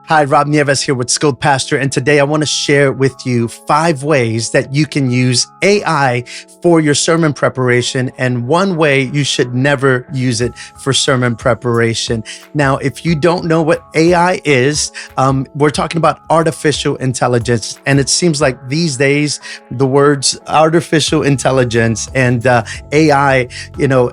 Hi, Rob Nieves here with Skilled Pastor, and today I want to share with you 5 ways that you can use AI for your sermon preparation and 1 way you should never use it for sermon preparation. Now, if you don't know what AI is, we're talking about artificial intelligence, and it seems like these days the words artificial intelligence and AI,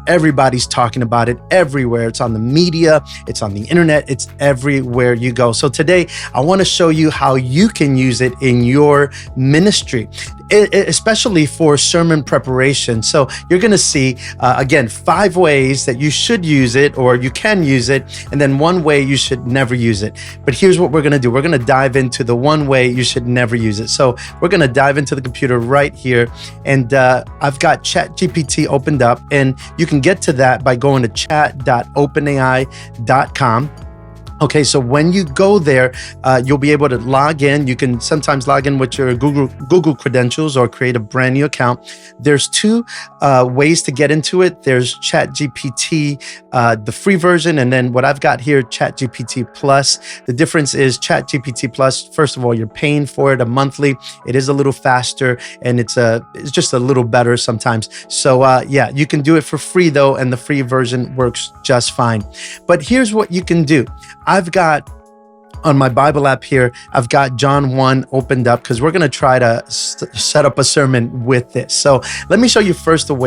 everybody's talking about it everywhere. It's on the media, it's on the internet, it's everywhere you go. So today, I want to show you how you can use it in your ministry, especially for sermon preparation. So you're going to see, again, 5 ways that you should use it or you can use it, and then 1 way you should never use it. But here's what we're going to do. We're going to dive into the 1 way you should never use it. So we're going to dive into the computer right here, and I've got ChatGPT opened up, and you can get to that by going to chat.openai.com. Okay, so when you go there, you'll be able to log in. You can sometimes log in with your Google credentials or create a brand new account. There's 2 ways to get into it. There's ChatGPT, the free version, and then what I've got here, ChatGPT Plus. The difference is ChatGPT Plus, first of all, you're paying for it a monthly. It is a little faster, and it's just a little better sometimes. So you can do it for free though, and the free version works just fine. But here's what you can do. I've got on my Bible app here, I've got John 1 opened up because we're going to try to set up a sermon with this. So let me show you first of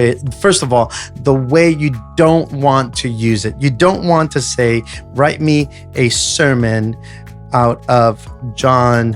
all, the way you don't want to use it. You don't want to say, write me a sermon out of John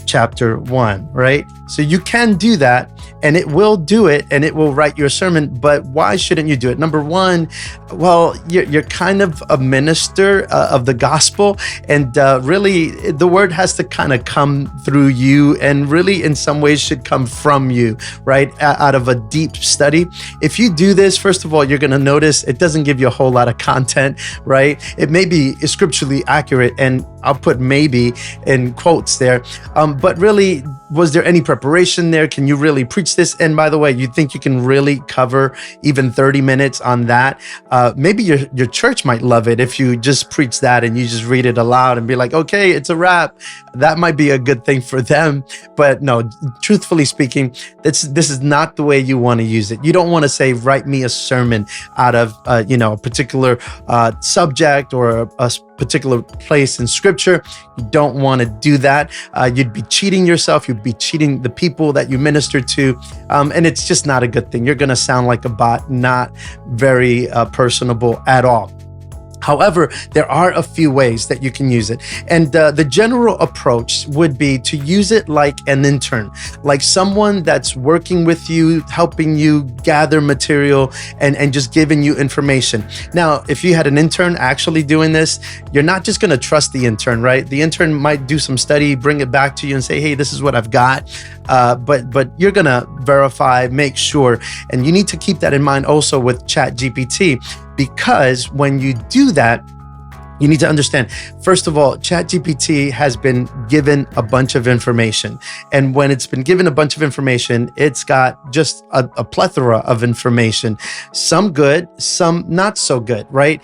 chapter 1, right? So you can do that, and it will do it, and it will write your sermon. But why shouldn't you do it? Number 1, well, you're kind of a minister of the gospel, and really the word has to kind of come through you, and really in some ways should come from you, right? Out of a deep study. If you do this, first of all, you're going to notice it doesn't give you a whole lot of content, right? It may be scripturally accurate, and I'll put maybe in quotes there, but really, was there any preparation there? Can you really preach this? And by the way, you think you can really cover even 30 minutes on that? Maybe your church might love it if you just preach that and you just read it aloud and be like, okay, it's a wrap. That might be a good thing for them. But no, truthfully speaking, this is not the way you want to use it. You don't want to say, write me a sermon out of a particular subject or a particular place in scripture. You don't want to do that. You'd be cheating yourself. You'd be cheating the people that you minister to. And it's just not a good thing. You're going to sound like a bot, not very personable at all. However, there are a few ways that you can use it. And the general approach would be to use it like an intern, like someone that's working with you, helping you gather material and just giving you information. Now, if you had an intern actually doing this, you're not just going to trust the intern, right? The intern might do some study, bring it back to you and say, hey, this is what I've got. But you're going to verify, make sure. And you need to keep that in mind also with ChatGPT. Because when you do that, you need to understand, first of all, ChatGPT has been given a bunch of information. And when it's been given a bunch of information, it's got just a plethora of information, some good, some not so good, right?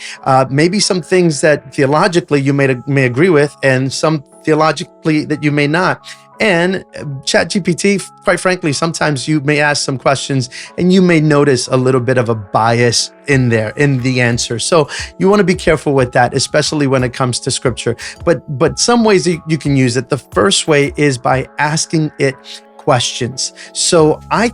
Maybe some things that theologically you may agree with, and some theologically that you may not. And ChatGPT, quite frankly, sometimes you may ask some questions and you may notice a little bit of a bias in there, in the answer. So you want to be careful with that, especially when it comes to scripture. But some ways you can use it. The first way is by asking it questions. So a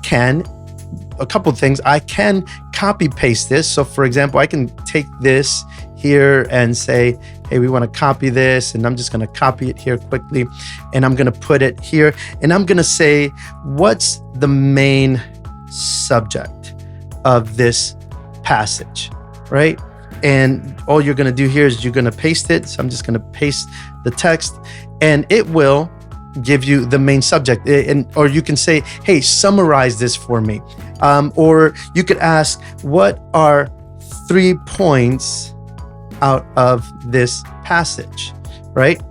couple of things, I can copy paste this. So for example, I can take this here and say, hey, we want to copy this, and I'm just going to copy it here quickly, and I'm going to put it here, and I'm going to say, what's the main subject of this passage, right? And all you're going to do here is you're going to paste it. So I'm just going to paste the text, and it will give you the main subject. Or you can say, hey, summarize this for me. Or you could ask, what are 3 points out of this passage, right?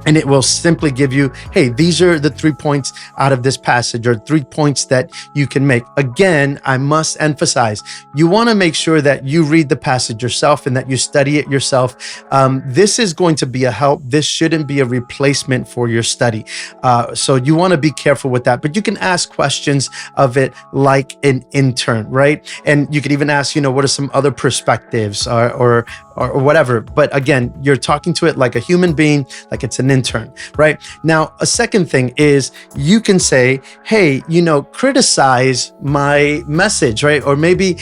And it will simply give you, hey, these are the 3 points out of this passage, or 3 points that you can make. Again, I must emphasize, you want to make sure that you read the passage yourself and that you study it yourself. This is going to be a help. This shouldn't be a replacement for your study. So you want to be careful with that. But you can ask questions of it like an intern, right? And you could even ask, what are some other perspectives or whatever. But again, you're talking to it like a human being, like it's an intern, right? Now, a second thing is you can say, hey, criticize my message, right? Or maybe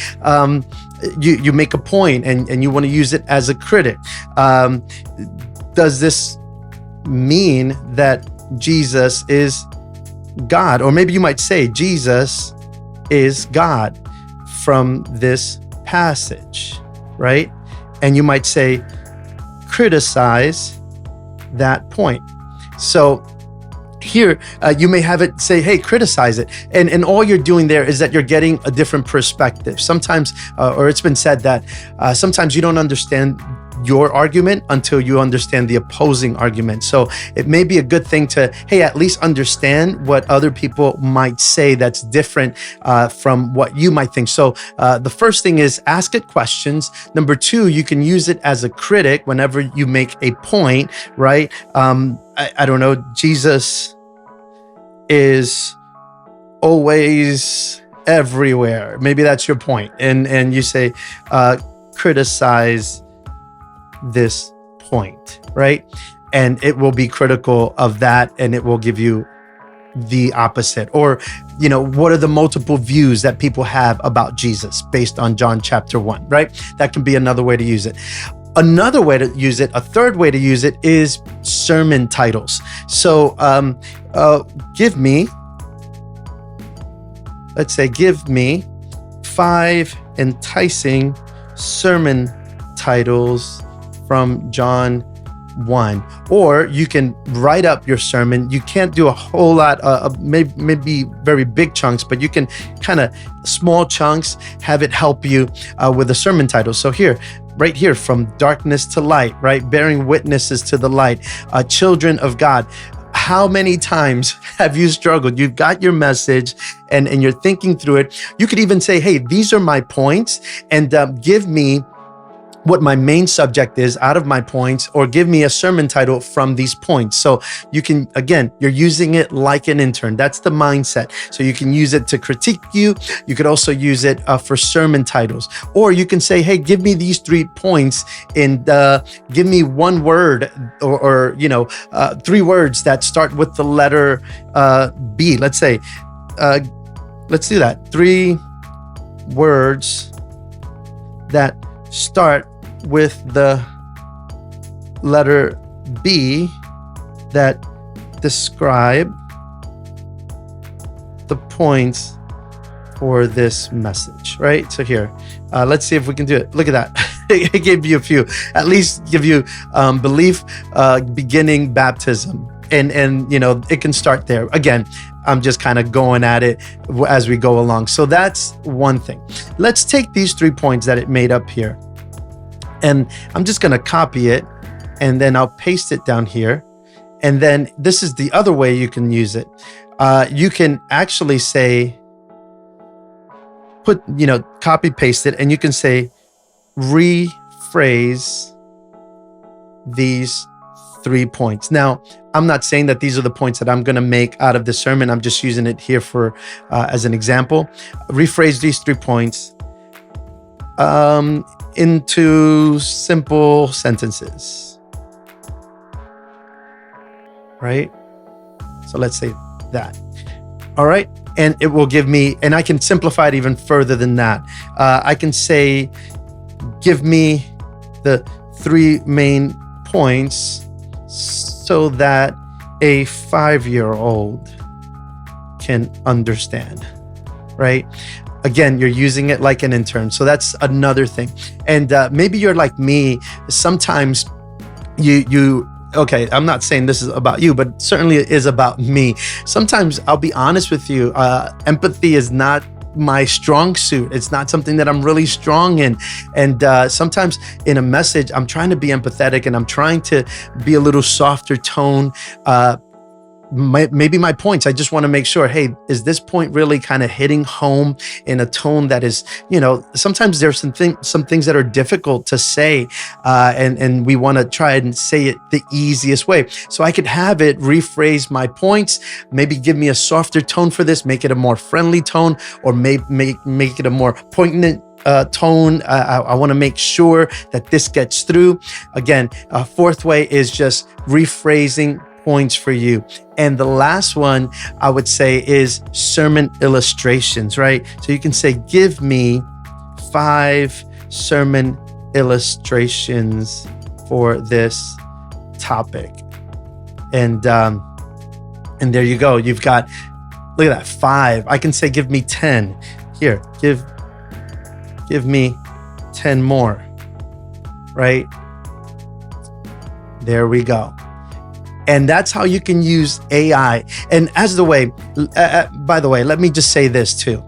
you make a point and you want to use it as a critic. Does this mean that Jesus is God? Or maybe you might say Jesus is God from this passage, right? And you might say, criticize that point. So here, you may have it say, hey, criticize it. And all you're doing there is that you're getting a different perspective. Sometimes, or it's been said that sometimes you don't understand your argument until you understand the opposing argument. So it may be a good thing to, hey, at least understand what other people might say that's different from what you might think. So the first thing is ask it questions. Number 2, you can use it as a critic whenever you make a point, right? I don't know, Jesus is always everywhere. Maybe that's your point. And you say, criticize this point, right? And it will be critical of that, and it will give you the opposite. Or, what are the multiple views that people have about Jesus based on John chapter 1, right? That can be another way to use it. Another way to use it, a third way to use it, is sermon titles. So give me 5 enticing sermon titles from John 1. Or you can write up your sermon. You can't do a whole lot, maybe very big chunks, but you can kind of small chunks, have it help you with a sermon title. So right here, from darkness to light, right? Bearing witnesses to the light, children of God. How many times have you struggled? You've got your message and you're thinking through it. You could even say, hey, these are my points, and give me what my main subject is out of my points, or give me a sermon title from these points. So you can, again, you're using it like an intern. That's the mindset. So you can use it to critique you. You could also use it for sermon titles. Or you can say, hey, give me these 3 points and give me one word or 3 words that start with the letter B. Let's say, let's do that. 3 words that start with the letter B that describe the points for this message, right? So here, let's see if we can do it. Look at that. It gave you a few, at least give you belief, beginning, baptism. And it can start there. Again, I'm just kind of going at it as we go along. So that's one thing. Let's take these 3 points that it made up here. And I'm just going to copy it, and then I'll paste it down here. And then this is the other way you can use it. You can actually say, copy paste it, and you can say, rephrase these 3 points. Now, I'm not saying that these are the points that I'm going to make out of the sermon. I'm just using it here for as an example. Rephrase these 3 points into simple sentences, right? So let's say that. All right. And it will give me, and I can simplify it even further than that. I can say, give me the 3 main points so that a 5-year-old can understand, right? Again, you're using it like an intern. So that's another thing. And maybe you're like me. Sometimes okay, I'm not saying this is about you, but certainly it is about me. Sometimes I'll be honest with you. Empathy is not my strong suit. It's not something that I'm really strong in. And sometimes in a message, I'm trying to be empathetic and I'm trying to be a little softer tone. Maybe my points, I just want to make sure, hey, is this point really kind of hitting home in a tone that is, sometimes there's some things that are difficult to say, and we want to try and say it the easiest way. So I could have it rephrase my points, maybe give me a softer tone for this, make it a more friendly tone, or make it a more poignant tone. I want to make sure that this gets through. Again, a fourth way is just rephrasing points for you. And the last one I would say is sermon illustrations, right? So you can say, give me 5 sermon illustrations for this topic. And there you go. You've got, look at that, 5. I can say, give me 10. Here, give me 10 more, right? There we go. And that's how you can use AI. And by the way, let me just say this too.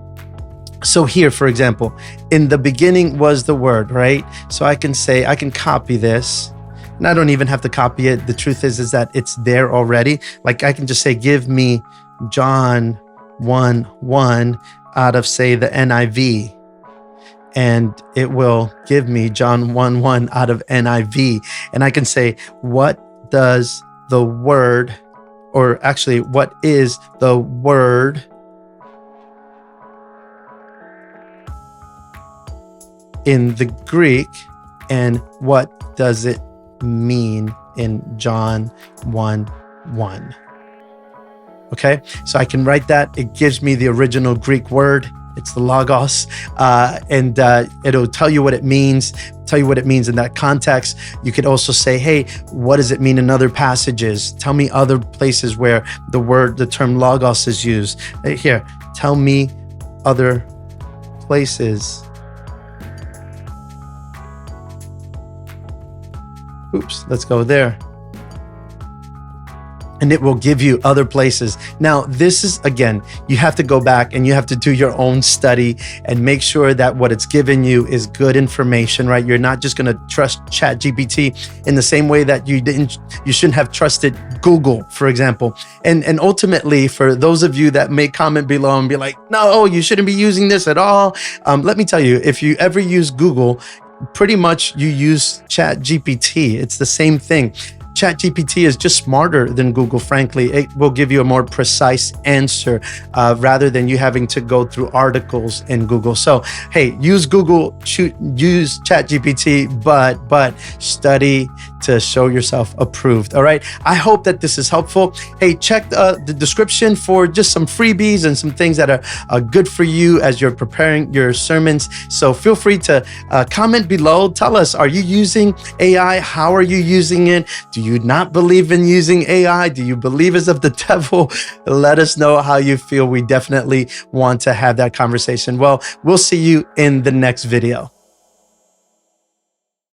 So here, for example, in the beginning was the word, right? So I can copy this, and I don't even have to copy it. The truth is that it's there already. Like I can just say, give me John 1:1 out of, say, the NIV. And it will give me John 1:1 out of NIV. And I can say, what does the word, or actually, what is the word in the Greek, and what does it mean in John 1:1? Okay, so I can write that. It gives me the original Greek word. It's the logos, and it'll tell you what it means, in that context. You could also say, hey, what does it mean in other passages? Tell me other places where the term logos is used. Here, tell me other places. Oops, let's go there. And it will give you other places. Now, this is, again, you have to go back and you have to do your own study and make sure that what it's given you is good information, right? You're not just going to trust ChatGPT in the same way that you shouldn't have trusted Google, for example. And ultimately, for those of you that may comment below and be like, no, you shouldn't be using this at all. Let me tell you, if you ever use Google, pretty much you use ChatGPT. It's the same thing. ChatGPT is just smarter than Google, frankly. It will give you a more precise answer rather than you having to go through articles in Google. So, hey, use Google, use ChatGPT, but study to show yourself approved. All right. I hope that this is helpful. Hey, check the description for just some freebies and some things that are good for you as you're preparing your sermons. So feel free to comment below. Tell us, are you using AI? How are you using it? Do you not believe in using AI? Do you believe it's of the devil? Let us know how you feel. We definitely want to have that conversation. Well, we'll see you in the next video.